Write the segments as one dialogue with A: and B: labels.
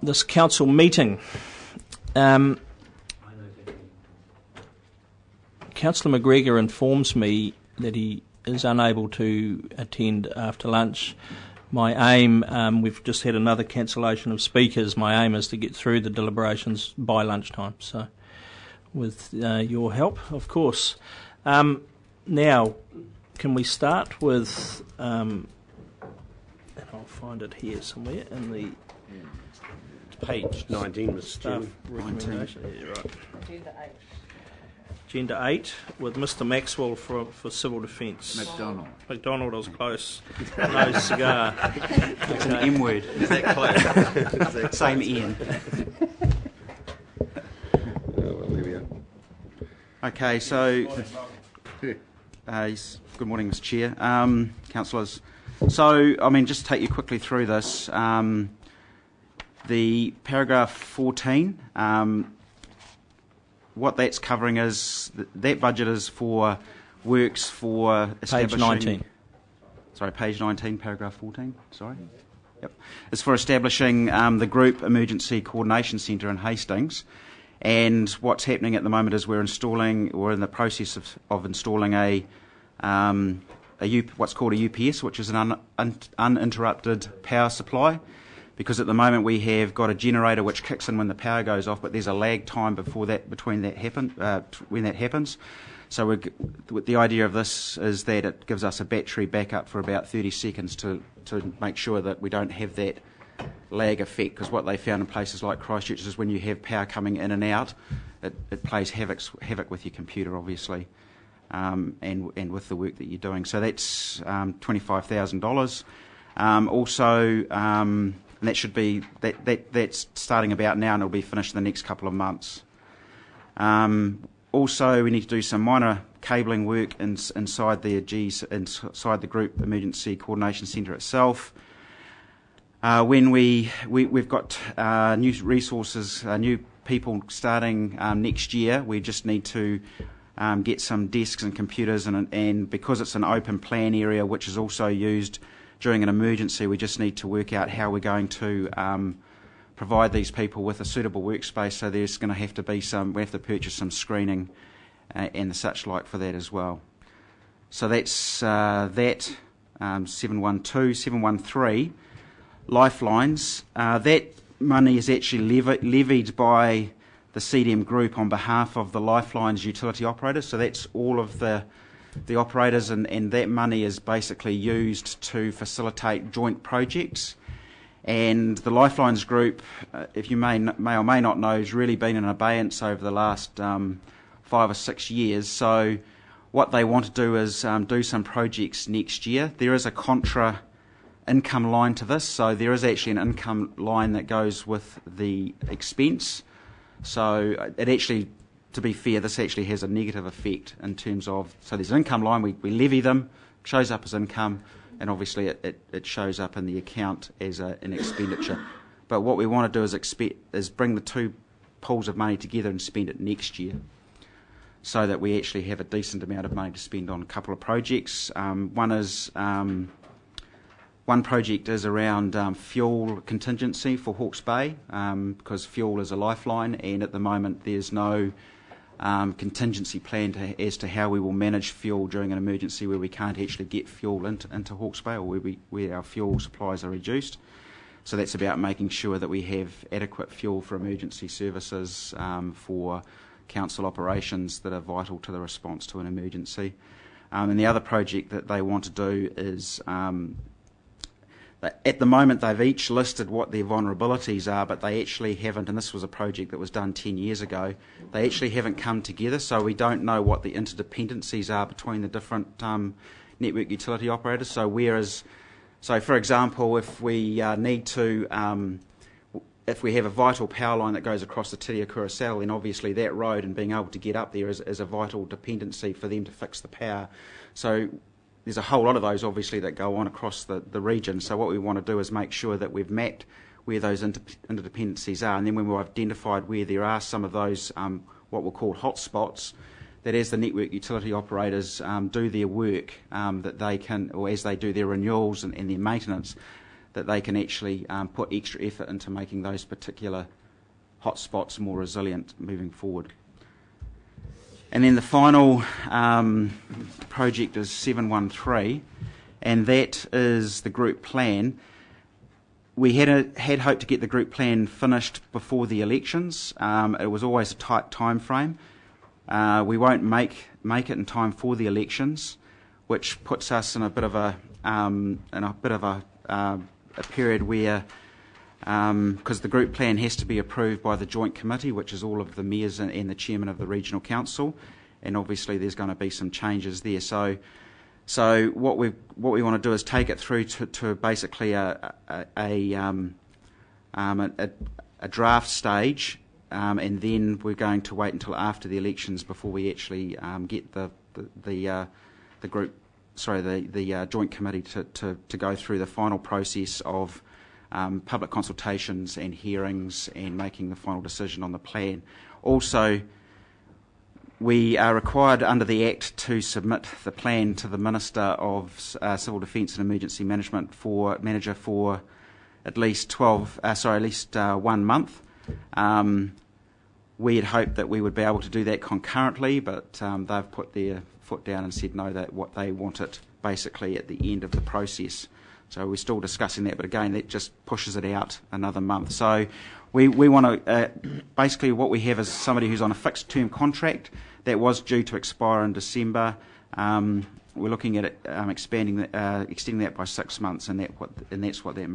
A: this council meeting. Councillor McGregor informs me that he is unable to attend after lunch. My aim, we've just had another cancellation of speakers. My aim is to get through the deliberations by lunchtime. So, with your help, of course. Now, can we start with, and I'll find it here somewhere in the
B: page 19, Mr. Chairman.
A: Recommendation. Yeah, right.
C: Agenda 8.
A: Agenda 8 with Mr. Maxwell for Civil Defence. McDonald, I was close. No cigar.
D: It's an M word.
B: Is that close?
D: Same Ian.
B: Well, there we are.
D: Okay, so good morning, Mr. Chair, councillors. So, just take you quickly through this. The paragraph 14. What that's covering is that budget is for works for establishing...
A: Page 19.
D: Sorry, page 19, paragraph 14. Sorry. Yep. It's for establishing the Group Emergency Coordination Centre in Hastings. And what's happening at the moment is we're in the process of installing what's called a UPS, which is an uninterrupted power supply. Because at the moment we have got a generator which kicks in when the power goes off, but there's a lag time when that happens. So the idea of this is that it gives us a battery backup for about 30 seconds to make sure that we don't have that lag effect. Because what they found in places like Christchurch is when you have power coming in and out, it plays havoc with your computer, obviously, and with the work that you're doing. So that's $25,000. And that should be that's starting about now, and it'll be finished in the next couple of months. Also, we need to do some minor cabling work inside the Group Emergency Coordination Centre itself. When we've got new resources, new people starting next year, we just need to get some desks and computers, and because it's an open plan area, which is also used during an emergency, we just need to work out how we're going to provide these people with a suitable workspace. So there's going to have to be we have to purchase some screening and the such like for that as well. So that's 712, 713 lifelines. That money is actually levied by the CDM group on behalf of the lifelines utility operators. So that's all of the operators, and that money is basically used to facilitate joint projects. And the Lifelines group, if you may or may not know, has really been in abeyance over the last 5 or 6 years. So what they want to do is do some projects next year. There is a contra income line to this, so there is actually an income line that goes with the expense. So it actually, to be fair, this actually has a negative effect in terms of, so there's an income line, we levy them, shows up as income, and obviously it shows up in the account as an expenditure. But what we want to do is bring the two pools of money together and spend it next year, so that we actually have a decent amount of money to spend on a couple of projects. One project is around fuel contingency for Hawke's Bay, because fuel is a lifeline, and at the moment there's no contingency plan as to how we will manage fuel during an emergency where we can't actually get fuel into Hawke's Bay, or where our fuel supplies are reduced. So that's about making sure that we have adequate fuel for emergency services for council operations that are vital to the response to an emergency. And the other project that they want to do is, at the moment they've each listed what their vulnerabilities are, but they actually haven't, and this was a project that was done 10 years ago, they actually haven't come together, so we don't know what the interdependencies are between the different network utility operators. So for example, if we if we have a vital power line that goes across the Tiriakura Saddle, then obviously that road and being able to get up there is a vital dependency for them to fix the power. So there's a whole lot of those obviously that go on across the region. So what we want to do is make sure that we've mapped where those interdependencies are, and then when we've identified where there are some of those what we'll call hotspots, that as the network utility operators do their work, that they can, or as they do their renewals and their maintenance, that they can actually put extra effort into making those particular hotspots more resilient moving forward. And then the final project is 713, and that is the group plan. We had hoped to get the group plan finished before the elections. It was always a tight time frame. We won't make it in time for the elections, which puts us in a bit of a period where, because the group plan has to be approved by the joint committee, which is all of the mayors and the chairman of the regional council, and obviously there's going to be some changes there. So what we want to do is take it through to basically a draft stage, and then we're going to wait until after the elections before we actually get the joint committee to go through the final process of public consultations and hearings and making the final decision on the plan. Also, we are required under the Act to submit the plan to the Minister of Civil Defence and Emergency Management manager for at least 1 month. We had hoped that we would be able to do that concurrently, but they've put their foot down and said no, that what they want it basically at the end of the process. So we're still discussing that, but again, that just pushes it out another month. So we want to, basically what we have is somebody who's on a fixed term contract that was due to expire in December. We're looking at it, extending that by 6 months, and that's what that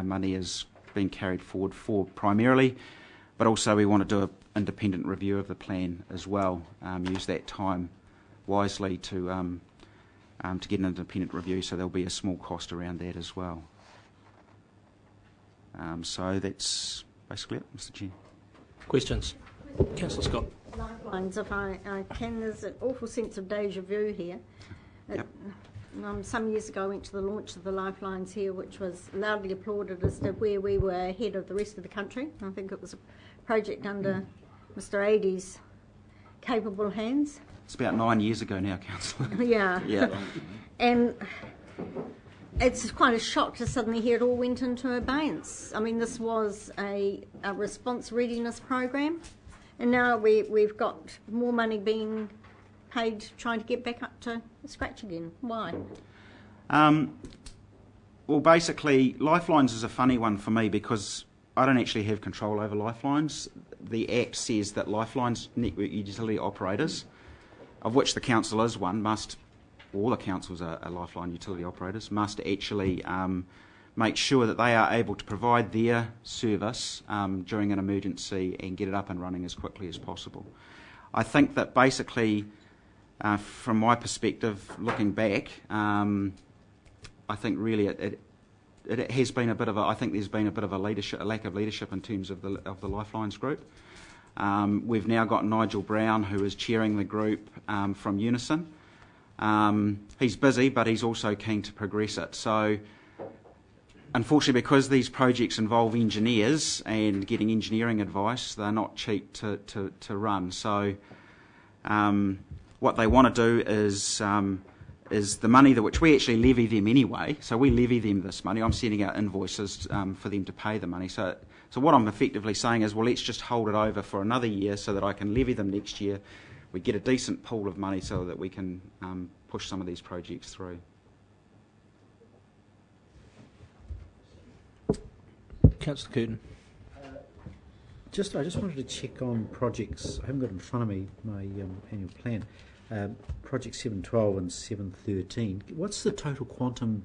D: money is being carried forward for primarily. But also we want to do an independent review of the plan as well, use that time wisely to get an independent review, so there'll be a small cost around that as well. So that's basically it, Mr. Chair.
A: Questions? Councillor Scott.
C: Lifelines, if I can, there's an awful sense of deja vu here.
D: Yep.
C: Some years ago I went to the launch of the Lifelines here, which was loudly applauded as to where we were ahead of the rest of the country. I think it was a project under Mr. Adey's capable hands.
D: It's about 9 years ago now, Councillor.
C: Yeah.
D: Yeah.
C: And it's quite a shock to suddenly hear it all went into abeyance. I mean, this was a response readiness program, and now we've got more money being paid trying to get back up to scratch again. Why?
D: Well, basically, Lifelines is a funny one for me because I don't actually have control over Lifelines. The Act says that Lifelines network utility operators, of which the council is one, all the councils are Lifeline utility operators, must actually make sure that they are able to provide their service during an emergency and get it up and running as quickly as possible. I think that basically, from my perspective, looking back, I think really it has been a bit of I think there's been a bit of a lack of leadership in terms of the Lifelines group. We've now got Nigel Brown, who is chairing the group from Unison. He's busy, but he's also keen to progress it. So, unfortunately, because these projects involve engineers and getting engineering advice, they're not cheap to run. So, what they want to do is the money which we actually levy them anyway. So we levy them this money. I'm sending out invoices for them to pay the money. So what I'm effectively saying is, well, let's just hold it over for another year so that I can levy them next year. We get a decent pool of money so that we can push some of these projects through.
A: Councillor Curtin.
E: I just wanted to check on projects. I haven't got in front of me my annual plan. Project 712 and 713. What's the total quantum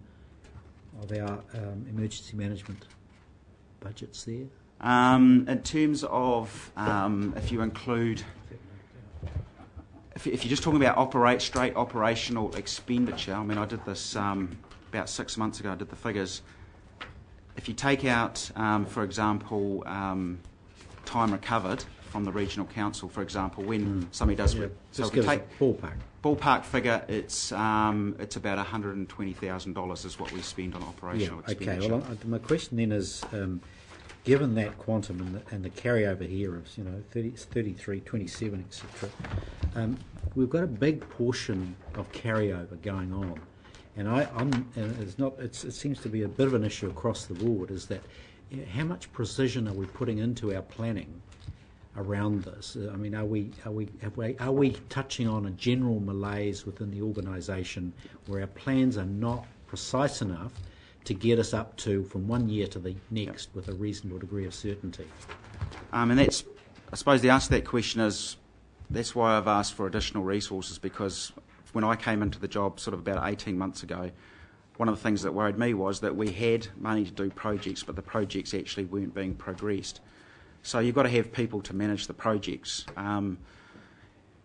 E: of our emergency management budgets there?
D: In terms of if you include, if you're just talking about straight operational expenditure, I mean, I did this about 6 months ago. I did the figures. If you take out, for example, time recovered from the regional council, for example, when somebody does, so
E: just
D: if you take
E: a ballpark
D: figure, it's about $120,000 is what we spend on operational expenditure.
E: Okay. Well, my question then is, given that quantum and the carryover here of 33, 27, etc., we've got a big portion of carryover going on, And it seems to be a bit of an issue across the board, is that how much precision are we putting into our planning around this? I mean, are we touching on a general malaise within the organisation where our plans are not precise enough to get us up to from one year to the next with a reasonable degree of certainty?
D: And that's, I suppose the answer to that question is, that's why I've asked for additional resources, because when I came into the job sort of about 18 months ago, one of the things that worried me was that we had money to do projects, but the projects actually weren't being progressed. So you've got to have people to manage the projects.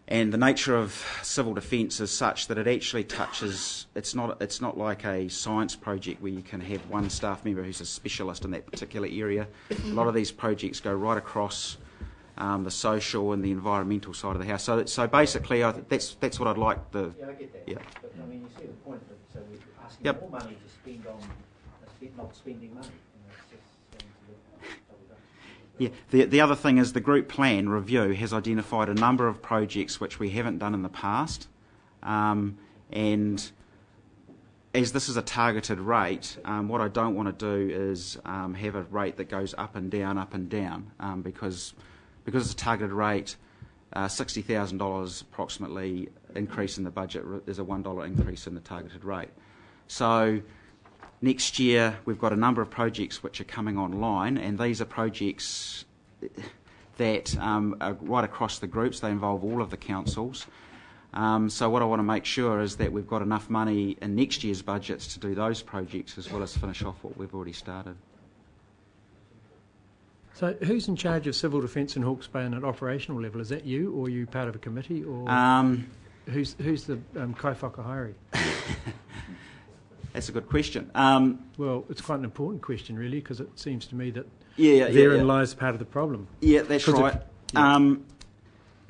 D: And the nature of civil defence is such that it actually touches, it's not like a science project where you can have one staff member who's a specialist in that particular area. A lot of these projects go right across the social and the environmental side of the house. So basically, that's what I'd like the...
E: Yeah, I get that.
D: Yeah.
E: But I mean, you see the point of it. So we're asking
D: Yep.
E: more money to spend on not spending money. It's just going to look double
D: Yeah, the other thing is the group plan review has identified a number of projects which we haven't done in the past, and as this is a targeted rate, what I don't want to do is have a rate that goes up and down, because it's a targeted rate. $60,000 approximately increase in the budget is a $1 increase in the targeted rate. So next year we've got a number of projects which are coming online, and these are projects that are right across the groups. They involve all of the councils. So what I want to make sure is that we've got enough money in next year's budgets to do those projects as well as finish off what we've already started.
F: So who's in charge of civil defence in Hawke's Bay on an operational level? Is that you, or are you part of a committee, or who's the kaifwhakahāere?
D: That's a good question.
F: Well, it's quite an important question, really, because it seems to me that
D: Yeah.
F: therein lies part of the problem.
D: Yeah, that's right.
F: Yeah.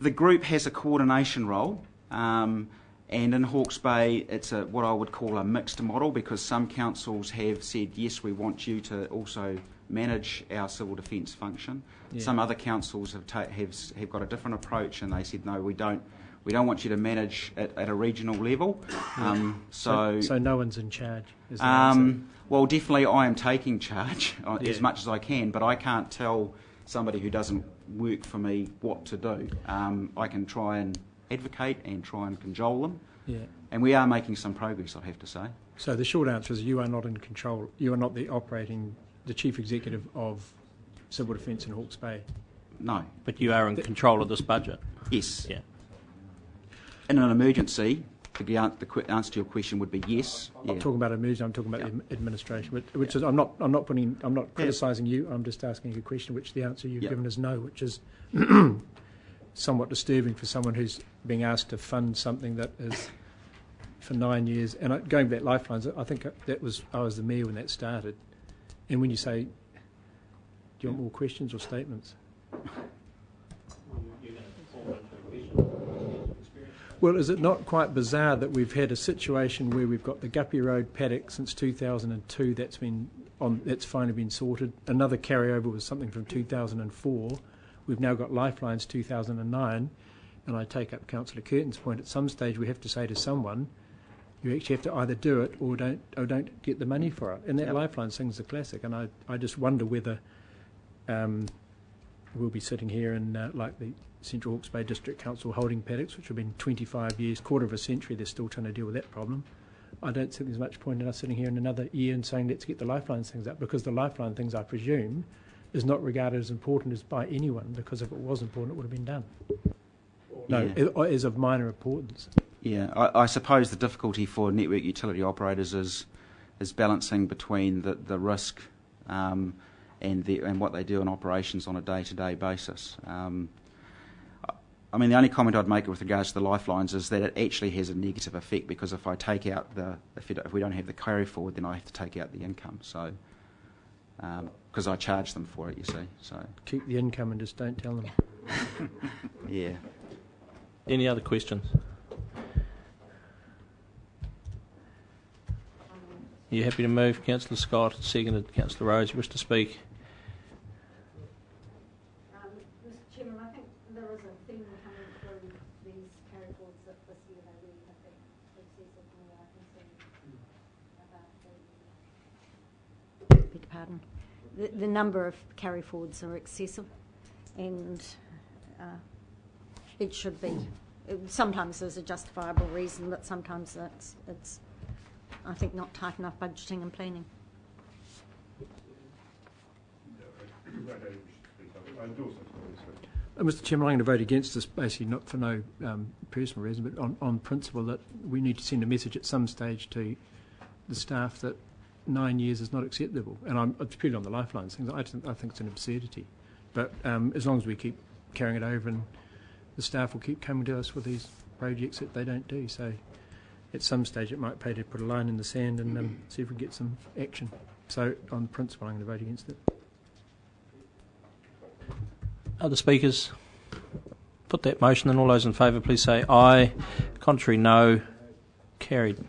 D: The group has a coordination role, and in Hawke's Bay it's what I would call a mixed model, because some councils have said, yes, we want you to also manage our civil defence function.
F: Yeah.
D: Some other councils have got a different approach, and they said, no, we don't want you to manage it at a regional level. So
F: no one's in charge, is the answer?
D: well, definitely I am taking charge
F: Yeah.
D: as much as I can, but I can't tell somebody who doesn't work for me what to do. I can try and advocate and try and cajole them,
F: Yeah.
D: and we are making some progress, I have to say.
F: So the short answer is you are not in control. You are not the chief executive of civil defence in Hawke's Bay.
D: No.
A: But you are in control of this budget.
D: Yes.
A: Yeah.
D: In an emergency, the answer to your question would be yes.
F: I'm not talking about emergency. I'm talking about the administration, which is I'm not criticising you. I'm just asking you a question, which the answer you've given is no, which is somewhat disturbing for someone who's being asked to fund something that is for 9 years. And going back Lifelines, I think I was the mayor when that started. And when you say, do you want more questions or statements? Well, is it not quite bizarre that we've had a situation where we've got the Guppy Road paddock since 2002 that's finally been sorted. Another carryover was something from 2004. We've now got Lifelines 2009, and I take up Councillor Curtin's point. At some stage, we have to say to someone, you actually have to either do it or don't get the money for it. And that Lifelines thing's a classic, and I just wonder whether we'll be sitting here in like the Central Hawke's Bay District Council holding paddocks, which have been 25 years, quarter of a century, they're still trying to deal with that problem. I don't think there's much point in us sitting here in another year and saying let's get the Lifelines things up, because the Lifeline things, I presume, is not regarded as important as by anyone, because if it was important it would have been done. No, it is of minor importance.
D: Yeah, I suppose the difficulty for network utility operators is balancing between the risk and what they do in operations on a day-to-day basis. I mean, the only comment I'd make with regards to the Lifelines is that it actually has a negative effect, because if I take out if we don't have the carry forward, then I have to take out the income. So, because I charge them for it, you see. So
F: keep the income and just don't tell them.
D: Yeah.
A: Any other questions? Are you happy to move, Councillor Scott? Seconded, Councillor Rose. You wish to speak?
C: Mr. Chairman, I think there is a theme coming through these carry forwards that this year they really have been excessive from what I can see. pardon. The number of carry forwards are excessive, and it should be. Sometimes there's a justifiable reason, but sometimes it's I think, not tight enough budgeting and planning.
F: Mr. Chairman, I'm going to vote against this, basically not for no personal reason, but on principle that we need to send a message at some stage to the staff that 9 years is not acceptable. And it's purely on the lifelines things. I think it's an absurdity. But as long as we keep carrying it over, and the staff will keep coming to us with these projects that they don't do. So at some stage it might pay to put a line in the sand and see if we get some action. So on principle, I'm going to vote against it.
A: Other speakers? Put that motion, and all those in favour please say aye. Contrary, no. Carried.